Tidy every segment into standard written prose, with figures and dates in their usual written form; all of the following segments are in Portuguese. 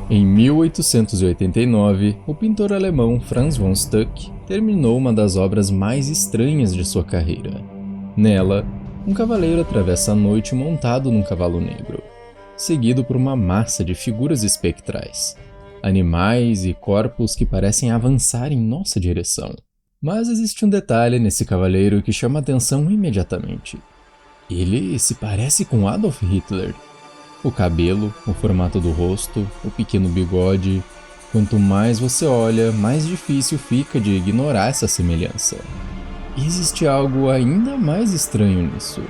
Em 1889, o pintor alemão Franz von Stuck terminou uma das obras mais estranhas de sua carreira. Nela, um cavaleiro atravessa a noite montado num cavalo negro, seguido por uma massa de figuras espectrais, animais e corpos que parecem avançar em nossa direção. Mas existe um detalhe nesse cavaleiro que chama atenção imediatamente. Ele se parece com Adolf Hitler. O cabelo, o formato do rosto, o pequeno bigode. Quanto mais você olha, mais difícil fica de ignorar essa semelhança. E existe algo ainda mais estranho nisso.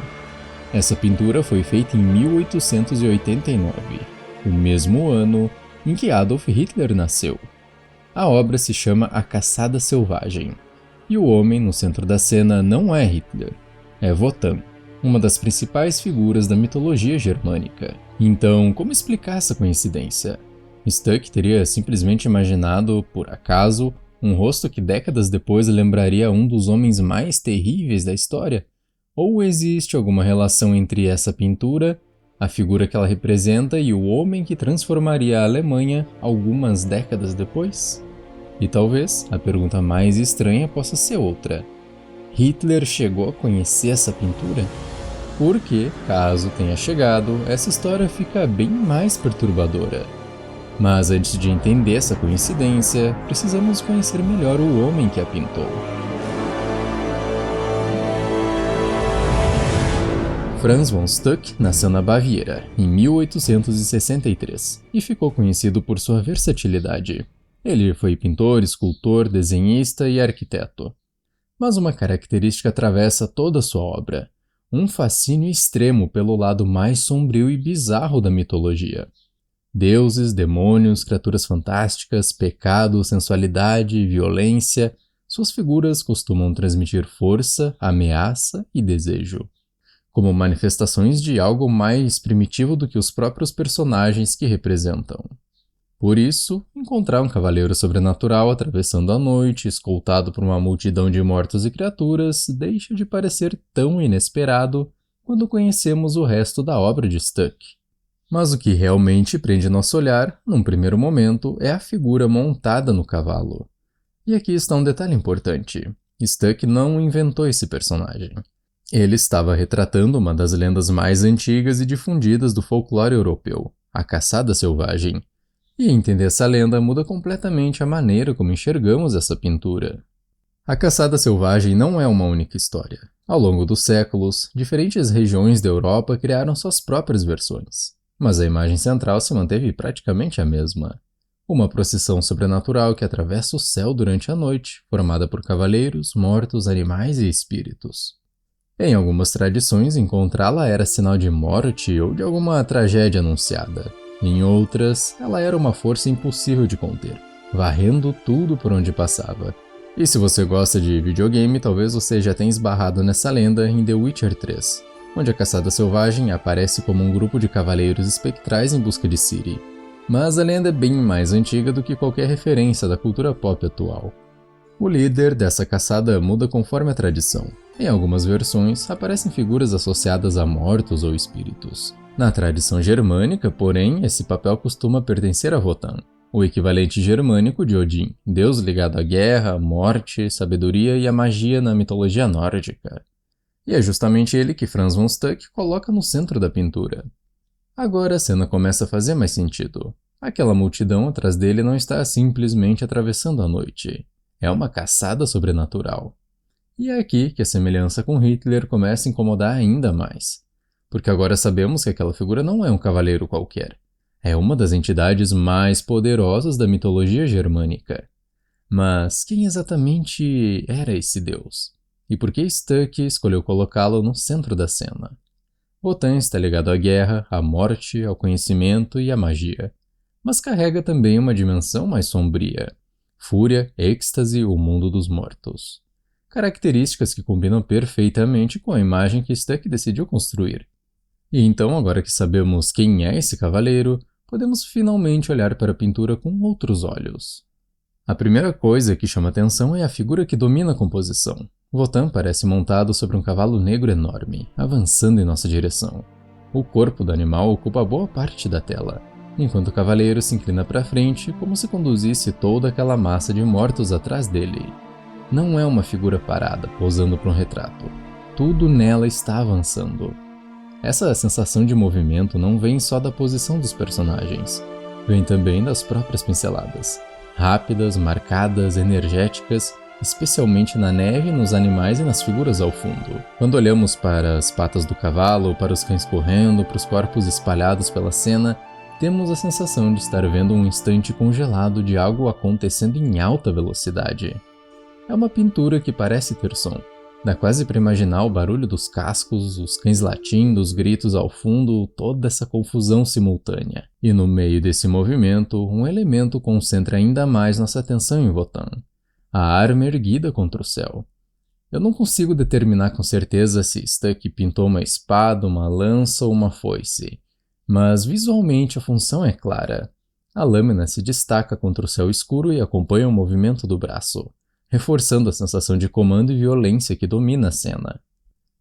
Essa pintura foi feita em 1889, o mesmo ano em que Adolf Hitler nasceu. A obra se chama A Caçada Selvagem, e o homem no centro da cena não é Hitler, é Wotan, uma das principais figuras da mitologia germânica. Então, como explicar essa coincidência? Stuck teria simplesmente imaginado, por acaso, um rosto que décadas depois lembraria um dos homens mais terríveis da história? Ou existe alguma relação entre essa pintura, a figura que ela representa e o homem que transformaria a Alemanha algumas décadas depois? E talvez a pergunta mais estranha possa ser outra. Hitler chegou a conhecer essa pintura? Porque, caso tenha chegado, essa história fica bem mais perturbadora. Mas antes de entender essa coincidência, precisamos conhecer melhor o homem que a pintou. Franz von Stuck nasceu na Baviera, em 1863, e ficou conhecido por sua versatilidade. Ele foi pintor, escultor, desenhista e arquiteto. Mas uma característica atravessa toda a sua obra: um fascínio extremo pelo lado mais sombrio e bizarro da mitologia. Deuses, demônios, criaturas fantásticas, pecado, sensualidade, violência, suas figuras costumam transmitir força, ameaça e desejo, como manifestações de algo mais primitivo do que os próprios personagens que representam. Por isso, encontrar um cavaleiro sobrenatural atravessando a noite, escoltado por uma multidão de mortos e criaturas, deixa de parecer tão inesperado quando conhecemos o resto da obra de Stuck. Mas o que realmente prende nosso olhar, num primeiro momento, é a figura montada no cavalo. E aqui está um detalhe importante: Stuck não inventou esse personagem. Ele estava retratando uma das lendas mais antigas e difundidas do folclore europeu, a caçada selvagem. E entender essa lenda muda completamente a maneira como enxergamos essa pintura. A caçada selvagem não é uma única história. Ao longo dos séculos, diferentes regiões da Europa criaram suas próprias versões, mas a imagem central se manteve praticamente a mesma. Uma procissão sobrenatural que atravessa o céu durante a noite, formada por cavaleiros, mortos, animais e espíritos. Em algumas tradições, encontrá-la era sinal de morte ou de alguma tragédia anunciada. Em outras, ela era uma força impossível de conter, varrendo tudo por onde passava. E se você gosta de videogame, talvez você já tenha esbarrado nessa lenda em The Witcher 3, onde a caçada selvagem aparece como um grupo de cavaleiros espectrais em busca de Ciri. Mas a lenda é bem mais antiga do que qualquer referência da cultura pop atual. O líder dessa caçada muda conforme a tradição. Em algumas versões, aparecem figuras associadas a mortos ou espíritos. Na tradição germânica, porém, esse papel costuma pertencer a Wotan, o equivalente germânico de Odin, deus ligado à guerra, morte, sabedoria e à magia na mitologia nórdica. E é justamente ele que Franz von Stuck coloca no centro da pintura. Agora a cena começa a fazer mais sentido. Aquela multidão atrás dele não está simplesmente atravessando a noite. É uma caçada sobrenatural. E é aqui que a semelhança com Hitler começa a incomodar ainda mais. Porque agora sabemos que aquela figura não é um cavaleiro qualquer. É uma das entidades mais poderosas da mitologia germânica. Mas quem exatamente era esse deus? E por que Stuck escolheu colocá-lo no centro da cena? Wotan está ligado à guerra, à morte, ao conhecimento e à magia. Mas carrega também uma dimensão mais sombria: fúria, êxtase, o mundo dos mortos. Características que combinam perfeitamente com a imagem que Stuck decidiu construir. E então, agora que sabemos quem é esse cavaleiro, podemos finalmente olhar para a pintura com outros olhos. A primeira coisa que chama atenção é a figura que domina a composição. Wotan parece montado sobre um cavalo negro enorme, avançando em nossa direção. O corpo do animal ocupa boa parte da tela, enquanto o cavaleiro se inclina para frente como se conduzisse toda aquela massa de mortos atrás dele. Não é uma figura parada, posando para um retrato. Tudo nela está avançando. Essa sensação de movimento não vem só da posição dos personagens, vem também das próprias pinceladas. Rápidas, marcadas, energéticas, especialmente na neve, nos animais e nas figuras ao fundo. Quando olhamos para as patas do cavalo, para os cães correndo, para os corpos espalhados pela cena, temos a sensação de estar vendo um instante congelado de algo acontecendo em alta velocidade. É uma pintura que parece ter som. Dá quase para imaginar o barulho dos cascos, os cães latindo, os gritos ao fundo, toda essa confusão simultânea. E no meio desse movimento, um elemento concentra ainda mais nossa atenção em Wotan: a arma erguida contra o céu. Eu não consigo determinar com certeza se Stuck pintou uma espada, uma lança ou uma foice, mas visualmente a função é clara. A lâmina se destaca contra o céu escuro e acompanha o movimento do braço, reforçando a sensação de comando e violência que domina a cena.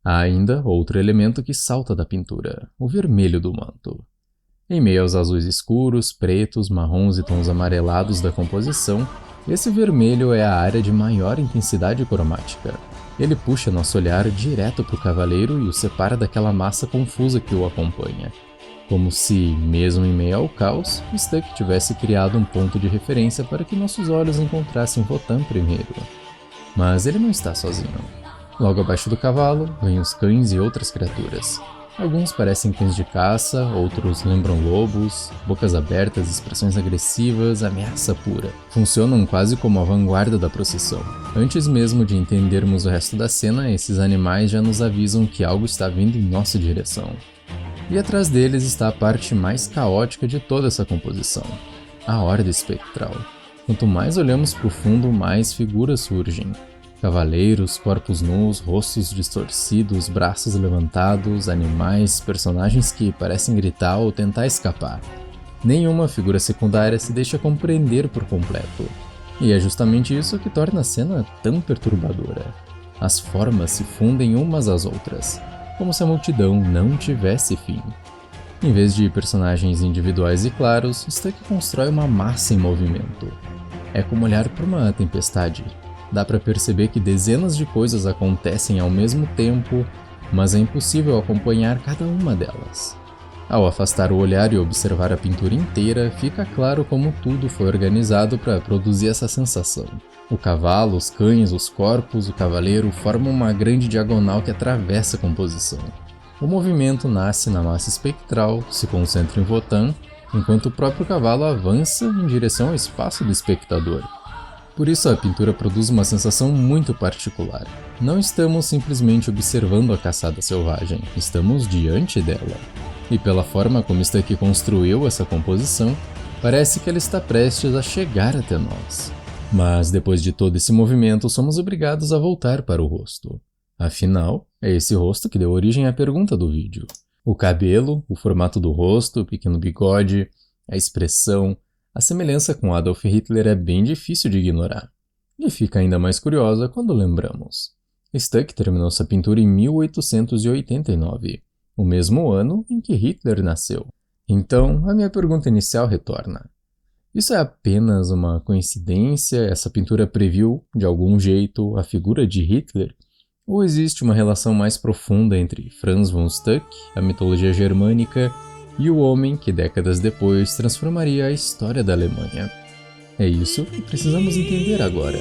Há ainda outro elemento que salta da pintura: o vermelho do manto. Em meio aos azuis escuros, pretos, marrons e tons amarelados da composição, esse vermelho é a área de maior intensidade cromática. Ele puxa nosso olhar direto para o cavaleiro e o separa daquela massa confusa que o acompanha. Como se, mesmo em meio ao caos, Stuck tivesse criado um ponto de referência para que nossos olhos encontrassem Wotan primeiro. Mas ele não está sozinho. Logo abaixo do cavalo, vêm os cães e outras criaturas. Alguns parecem cães de caça, outros lembram lobos, bocas abertas, expressões agressivas, ameaça pura. Funcionam quase como a vanguarda da procissão. Antes mesmo de entendermos o resto da cena, esses animais já nos avisam que algo está vindo em nossa direção. E atrás deles está a parte mais caótica de toda essa composição: a Horda Espectral. Quanto mais olhamos para o fundo, mais figuras surgem. Cavaleiros, corpos nus, rostos distorcidos, braços levantados, animais, personagens que parecem gritar ou tentar escapar. Nenhuma figura secundária se deixa compreender por completo. E é justamente isso que torna a cena tão perturbadora. As formas se fundem umas às outras, como se a multidão não tivesse fim. Em vez de personagens individuais e claros, Stuck constrói uma massa em movimento. É como olhar para uma tempestade. Dá para perceber que dezenas de coisas acontecem ao mesmo tempo, mas é impossível acompanhar cada uma delas. Ao afastar o olhar e observar a pintura inteira, fica claro como tudo foi organizado para produzir essa sensação. O cavalo, os cães, os corpos, o cavaleiro formam uma grande diagonal que atravessa a composição. O movimento nasce na massa espectral, se concentra em Wotan, enquanto o próprio cavalo avança em direção ao espaço do espectador. Por isso a pintura produz uma sensação muito particular. Não estamos simplesmente observando a caçada selvagem, estamos diante dela. E pela forma como Stuck construiu essa composição, parece que ela está prestes a chegar até nós. Mas depois de todo esse movimento, somos obrigados a voltar para o rosto. Afinal, é esse rosto que deu origem à pergunta do vídeo. O cabelo, o formato do rosto, o pequeno bigode, a expressão, a semelhança com Adolf Hitler é bem difícil de ignorar. E fica ainda mais curiosa quando lembramos. Stuck terminou sua pintura em 1889, o mesmo ano em que Hitler nasceu. Então, a minha pergunta inicial retorna: isso é apenas uma coincidência? Essa pintura previu, de algum jeito, a figura de Hitler? Ou existe uma relação mais profunda entre Franz von Stuck, a mitologia germânica, e o homem que décadas depois transformaria a história da Alemanha? É isso que precisamos entender agora.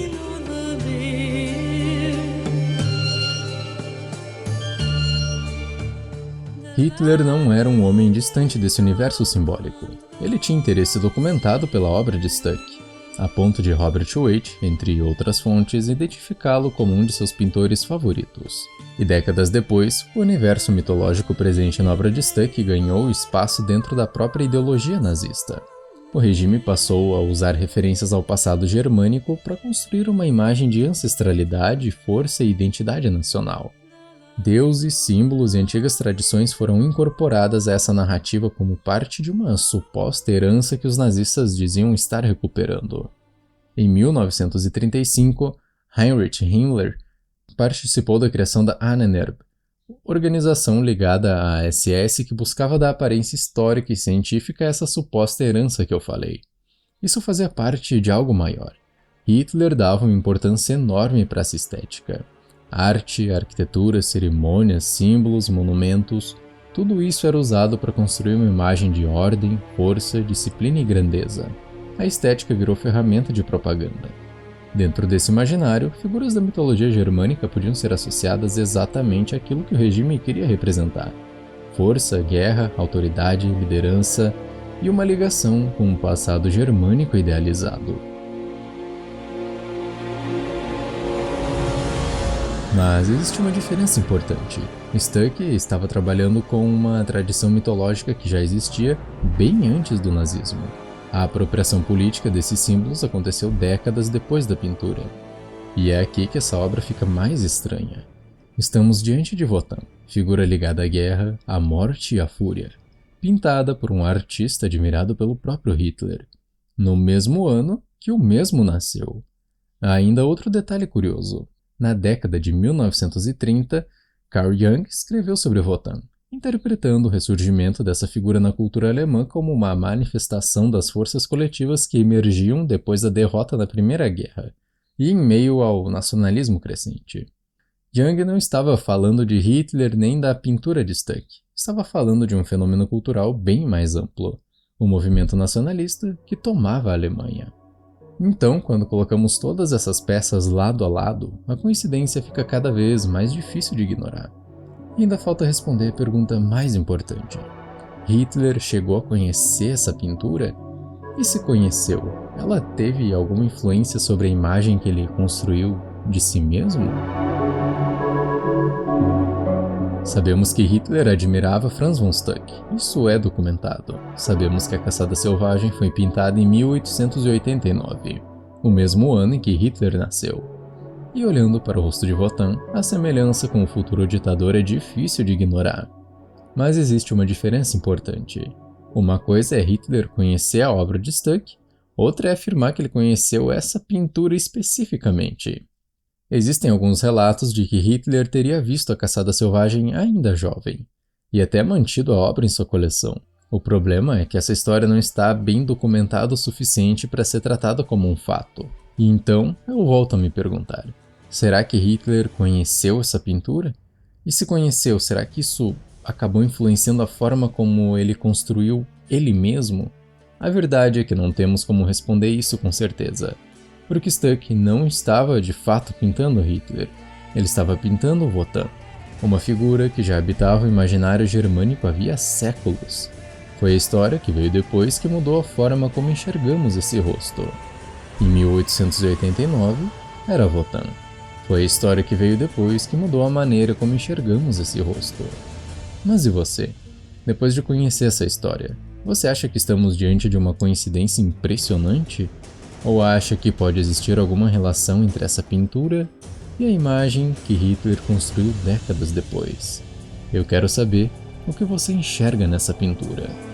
Hitler não era um homem distante desse universo simbólico. Ele tinha interesse documentado pela obra de Stuck, a ponto de Robert Waite, entre outras fontes, identificá-lo como um de seus pintores favoritos. E décadas depois, o universo mitológico presente na obra de Stuck ganhou espaço dentro da própria ideologia nazista. O regime passou a usar referências ao passado germânico para construir uma imagem de ancestralidade, força e identidade nacional. Deuses, símbolos e antigas tradições foram incorporadas a essa narrativa como parte de uma suposta herança que os nazistas diziam estar recuperando. Em 1935, Heinrich Himmler participou da criação da Ahnenerbe, organização ligada à SS que buscava dar aparência histórica e científica a essa suposta herança que eu falei. Isso fazia parte de algo maior. Hitler dava uma importância enorme para essa estética. Arte, arquitetura, cerimônias, símbolos, monumentos, tudo isso era usado para construir uma imagem de ordem, força, disciplina e grandeza. A estética virou ferramenta de propaganda. Dentro desse imaginário, figuras da mitologia germânica podiam ser associadas exatamente àquilo que o regime queria representar: força, guerra, autoridade, liderança e uma ligação com um passado germânico idealizado. Mas existe uma diferença importante. Stuck estava trabalhando com uma tradição mitológica que já existia bem antes do nazismo. A apropriação política desses símbolos aconteceu décadas depois da pintura. E é aqui que essa obra fica mais estranha. Estamos diante de Wotan, figura ligada à guerra, à morte e à fúria, pintada por um artista admirado pelo próprio Hitler, no mesmo ano que o mesmo nasceu. Há ainda outro detalhe curioso. Na década de 1930, Carl Jung escreveu sobre Wotan, interpretando o ressurgimento dessa figura na cultura alemã como uma manifestação das forças coletivas que emergiam depois da derrota na Primeira Guerra, e em meio ao nacionalismo crescente. Jung não estava falando de Hitler nem da pintura de Stuck, estava falando de um fenômeno cultural bem mais amplo, o movimento nacionalista que tomava a Alemanha. Então, quando colocamos todas essas peças lado a lado, a coincidência fica cada vez mais difícil de ignorar. E ainda falta responder a pergunta mais importante. Hitler chegou a conhecer essa pintura? E se conheceu, ela teve alguma influência sobre a imagem que ele construiu de si mesmo? Sabemos que Hitler admirava Franz von Stuck, isso é documentado. Sabemos que a Caçada Selvagem foi pintada em 1889, o mesmo ano em que Hitler nasceu. E olhando para o rosto de Wotan, a semelhança com o futuro ditador é difícil de ignorar. Mas existe uma diferença importante. Uma coisa é Hitler conhecer a obra de Stuck, outra é afirmar que ele conheceu essa pintura especificamente. Existem alguns relatos de que Hitler teria visto a Caçada Selvagem ainda jovem, e até mantido a obra em sua coleção. O problema é que essa história não está bem documentada o suficiente para ser tratada como um fato. E então, eu volto a me perguntar, será que Hitler conheceu essa pintura? E se conheceu, será que isso acabou influenciando a forma como ele construiu ele mesmo? A verdade é que não temos como responder isso com certeza. Porque Stuck não estava de fato pintando Hitler, ele estava pintando Wotan, uma figura que já habitava o imaginário germânico havia séculos. Foi a história que veio depois que mudou a forma como enxergamos esse rosto. Em 1889, era Wotan. Foi a história que veio depois que mudou a maneira como enxergamos esse rosto. Mas e você? Depois de conhecer essa história, você acha que estamos diante de uma coincidência impressionante? Ou acha que pode existir alguma relação entre essa pintura e a imagem que Hitler construiu décadas depois? Eu quero saber o que você enxerga nessa pintura.